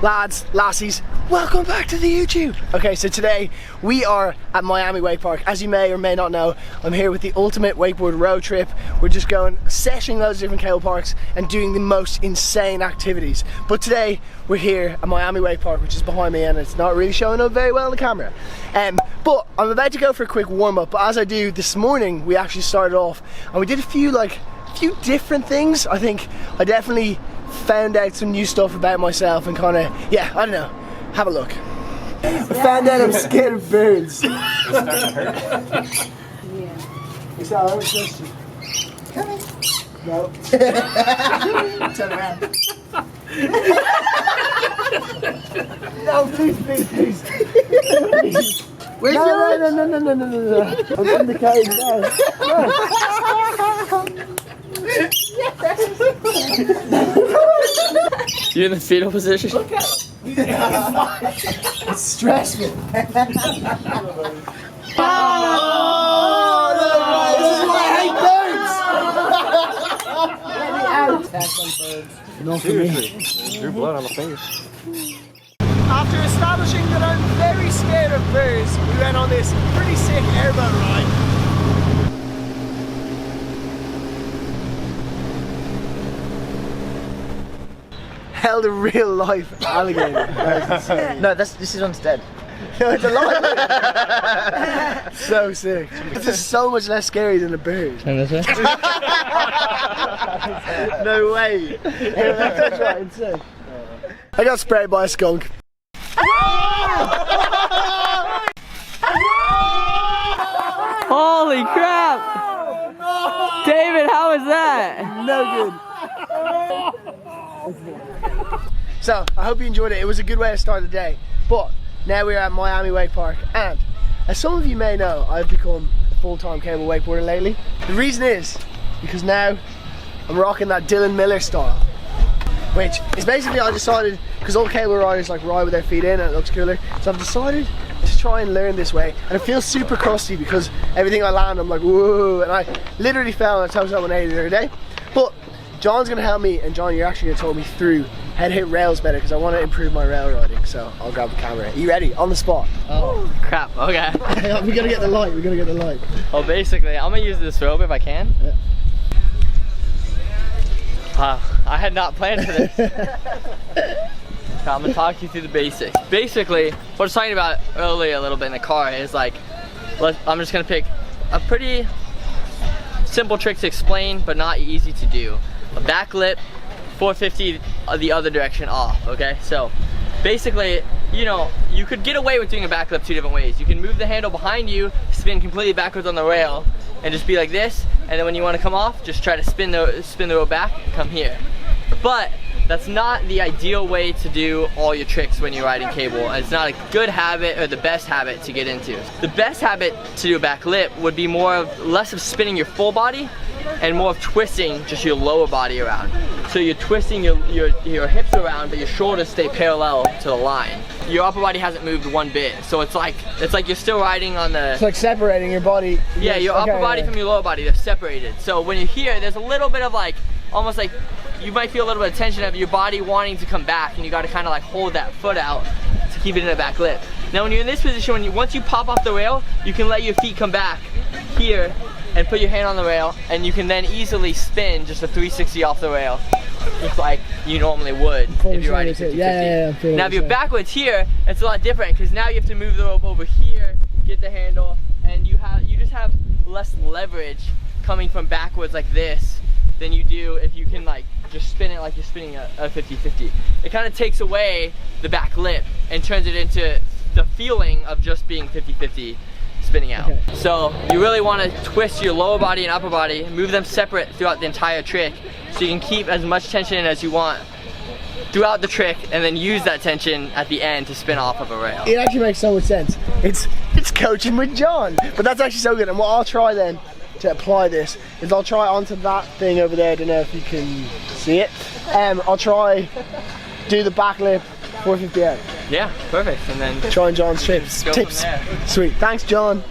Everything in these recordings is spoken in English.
Lads, lassies, welcome back to the YouTube. Okay, so today we are at Miami Wake Park. As you may or may not know, I'm here with the ultimate wakeboard road trip. We're just going sessioning loads of different cable parks and doing the most insane activities. But today we're here at Miami Wake Park, which is behind me, and it's not really showing up very well on the camera. But I'm about to go for a quick warm up. But as I do this morning, we actually started off and we did a few different things. I think I definitely found out some new stuff about myself and kind of, yeah, I don't know, have a look. I found out I'm scared of birds. Yeah. Is that alright, Justin? Come in. No. Turn around. No, please. Where's yours? No. I'm in the cage now. You in the fetal position? Look at him. It's stressful. This is why I hate birds. Let me out. Not for me. Your blood on the fingers. After establishing that I'm very scared of birds, we went on this pretty sick airboat ride. Held a real life alligator. No, this is one's dead. No, it's alive. So sick. This is so much less scary than a bird. And this way? No way. Yeah, that's right, insane. I got sprayed by a skunk. Holy crap! David, how was that? No good. So, I hope you enjoyed it. It was a good way to start the day. But now we're at Miami Wake Park, and as some of you may know, I've become a full-time cable wakeboarder lately. The reason is because now I'm rocking that Dylan Miller style, which is basically, I decided, because all cable riders like ride with their feet in and it looks cooler, so I've decided to try and learn this way. And it feels super crusty because everything I land, I'm like, whoa, and I literally fell on a toe-to-toe 180 the other day. But John's gonna help me, and John, you're actually gonna talk me through how to hit rails better, because I want to improve my rail riding. So I'll grab the camera. Are you ready? On the spot. Oh crap! Okay. We gotta get the light. Well, basically, I'm gonna use this rope if I can. Yeah. Wow, I had not planned for this. I'm gonna talk you through the basics. Basically, what I was talking about earlier a little bit in the car is like, I'm just gonna pick a pretty simple trick to explain, but not easy to do. A back lip, 450 the other direction off, okay? So basically, you know, you could get away with doing a back lip two different ways. You can move the handle behind you, spin completely backwards on the rail, and just be like this, and then when you want to come off, just try to spin the rope back and come here. But that's not the ideal way to do all your tricks when you're riding cable. It's not a good habit or the best habit to get into. The best habit to do a back lip would be less of spinning your full body and more of twisting just your lower body around. So you're twisting your hips around, but your shoulders stay parallel to the line. Your upper body hasn't moved one bit, so it's like you're still riding on the. It's like separating your body. Yeah, your upper body from your lower body, they're separated. So when you're here, there's a little bit of almost like you might feel a little bit of tension of your body wanting to come back, and you got to kind of like hold that foot out to keep it in a back lip. Now when you're in this position, once you pop off the rail, you can let your feet come back here and put your hand on the rail, and you can then easily spin just a 360 off the rail, just like you normally would if you're riding 50-50. Yeah, now if you're backwards here, it's a lot different, because now you have to move the rope over here, get the handle, and you just have less leverage coming from backwards like this than you do if you can just spin it like you're spinning a 50-50. It kind of takes away the back lip and turns it into the feeling of just being 50-50 spinning out. Okay. So you really want to twist your lower body and upper body, move them separate throughout the entire trick, so you can keep as much tension in as you want throughout the trick, and then use that tension at the end to spin off of a rail. It actually makes so much sense. It's coaching with John, but that's actually so good. And what I'll try then to apply this is I'll try onto that thing over there. I don't know if you can see it. I'll try do the back lip 450 out. Yeah, perfect. And then trying John's tips. Sweet. Thanks, John.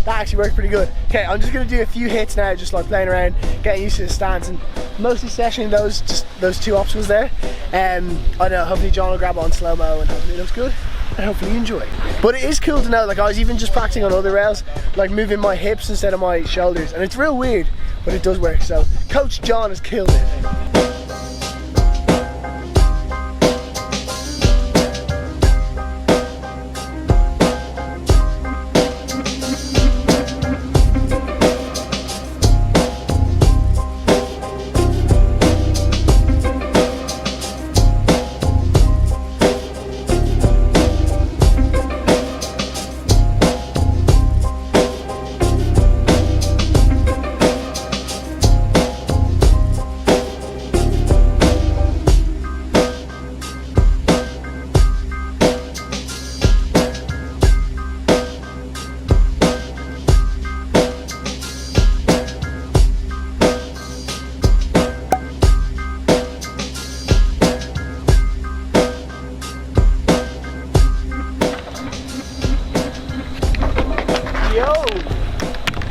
that actually worked pretty good. Okay, I'm just gonna do a few hits now, just like playing around, getting used to the stance, and mostly sessioning those two options there. I don't know, hopefully John will grab on slow-mo and hopefully it looks good. And hopefully you enjoy. But it is cool to know, like I was even just practicing on other rails, like moving my hips instead of my shoulders, and it's real weird, but it does work. So Coach John has killed it.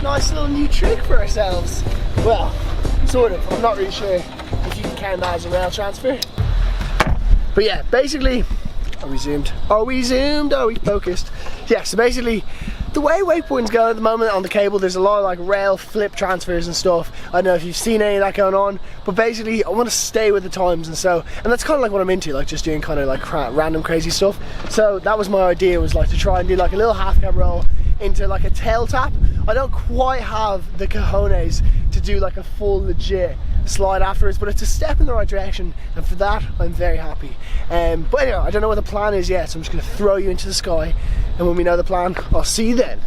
Nice little new trick for ourselves. Well, sort of. I'm not really sure if you can count that as a rail transfer. But yeah, basically, are we zoomed? Are we zoomed? Are we focused? Yeah, so basically, the way wakeboarding's going at the moment on the cable, there's a lot of like rail flip transfers and stuff. I don't know if you've seen any of that going on, but basically I want to stay with the times, and that's kind of like what I'm into, like just doing kind of like random crazy stuff. So that was my idea, was like to try and do like a little half cab roll into like a tail tap. I don't quite have the cojones to do like a full legit slide afterwards, but it's a step in the right direction, and for that I'm very happy. But anyway, I don't know what the plan is yet, so I'm just going to throw you into the sky, and when we know the plan, I'll see you then.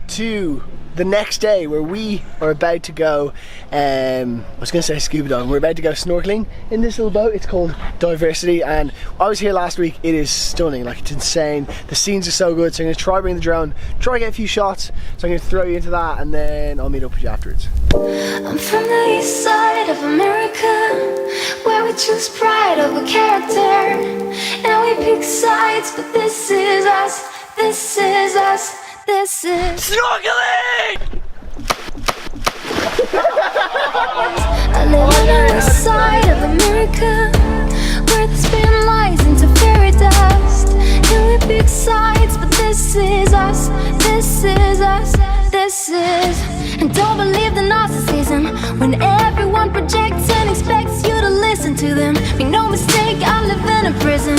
To the next day, where we are about to go, I was going to say scuba diving, we're about to go snorkeling in this little boat. It's called Diversity, and I was here last week. It is stunning, like it's insane. The scenes are so good, so I'm going to try bring the drone, try get a few shots. So I'm going to throw you into that, and then I'll meet up with you afterwards. I'm from the east side of America, where we choose pride over character, and we pick sides, but this is us, this is us. This is snorkeling! I live on the west side of America, where they spin lies into fairy dust, and we pick sides, but this is us, this is us, this is. And don't believe the narcissism, when everyone projects and expects you to listen to them. Make no mistake, I live in a prison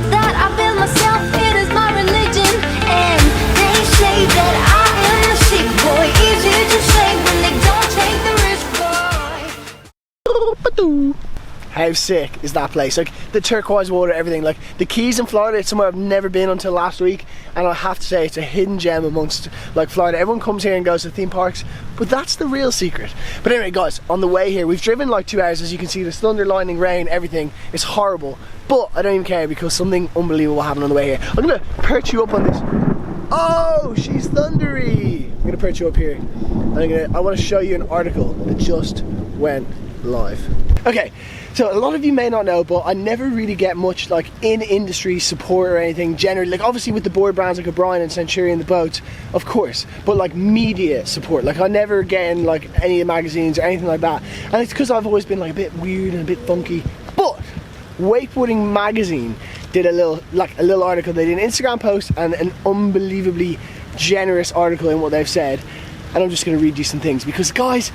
that I built myself, it is my religion. And they say that I am the sick boy, easy to say when they don't take the risk, boy. How sick is that place? Like the turquoise water, everything. Like the Keys in Florida, it's somewhere I've never been until last week, and I have to say it's a hidden gem amongst like Florida. Everyone comes here and goes to theme parks, but that's the real secret. But anyway guys, on the way here, we've driven like 2 hours. As you can see, there's thunder, lightning, rain, everything. It's horrible, but I don't even care because something unbelievable happened on the way here. I'm gonna perch you up on this. Oh, she's thundery. I'm gonna perch you up here. I want to show you an article that just went live. Okay, so a lot of you may not know, but I never really get much like in-industry support or anything generally. Like obviously with the board brands like O'Brien and Centurion, the boats, of course, but like media support. Like I never get in like any of the magazines or anything like that, and it's because I've always been like a bit weird and a bit funky. But Wakeboarding magazine did a little article. They did an Instagram post and an unbelievably generous article in what they've said, and I'm just going to read you some things because guys,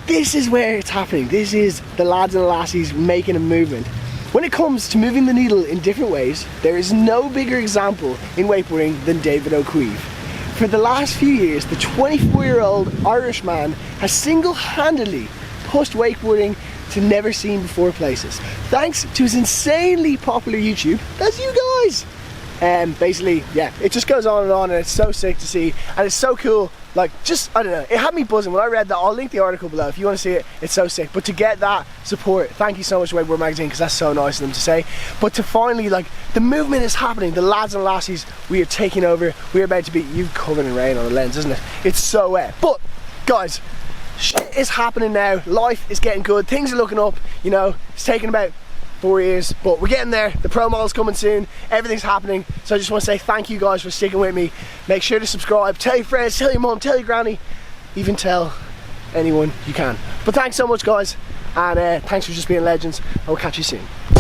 this is where it's happening. This is the lads and the lassies making a movement. When it comes to moving the needle in different ways, there is no bigger example in wakeboarding than David O'Keefe. For the last few years, the 24-year-old Irishman has single-handedly pushed wakeboarding to never seen before places, thanks to his insanely popular YouTube. That's you guys. Basically, yeah, it just goes on, and it's so sick to see, and it's so cool. Like, just, I don't know, it had me buzzing when I read that. I'll link the article below if you want to see it. It's so sick. But to get that support, thank you so much to Wakeboard Magazine, because that's so nice of them to say. But to finally, like, the movement is happening. The lads and lassies, we are taking over. We're about to be, you've covered in rain on the lens, isn't it? It's so wet. But guys, shit is happening now. Life is getting good. Things are looking up. You know, it's taken about 4 years, but we're getting there. The pro model's coming soon, everything's happening. So I just want to say thank you guys for sticking with me. Make sure to subscribe, tell your friends, tell your mum, tell your granny, even tell anyone you can. But thanks so much guys, and thanks for just being legends. I'll catch you soon.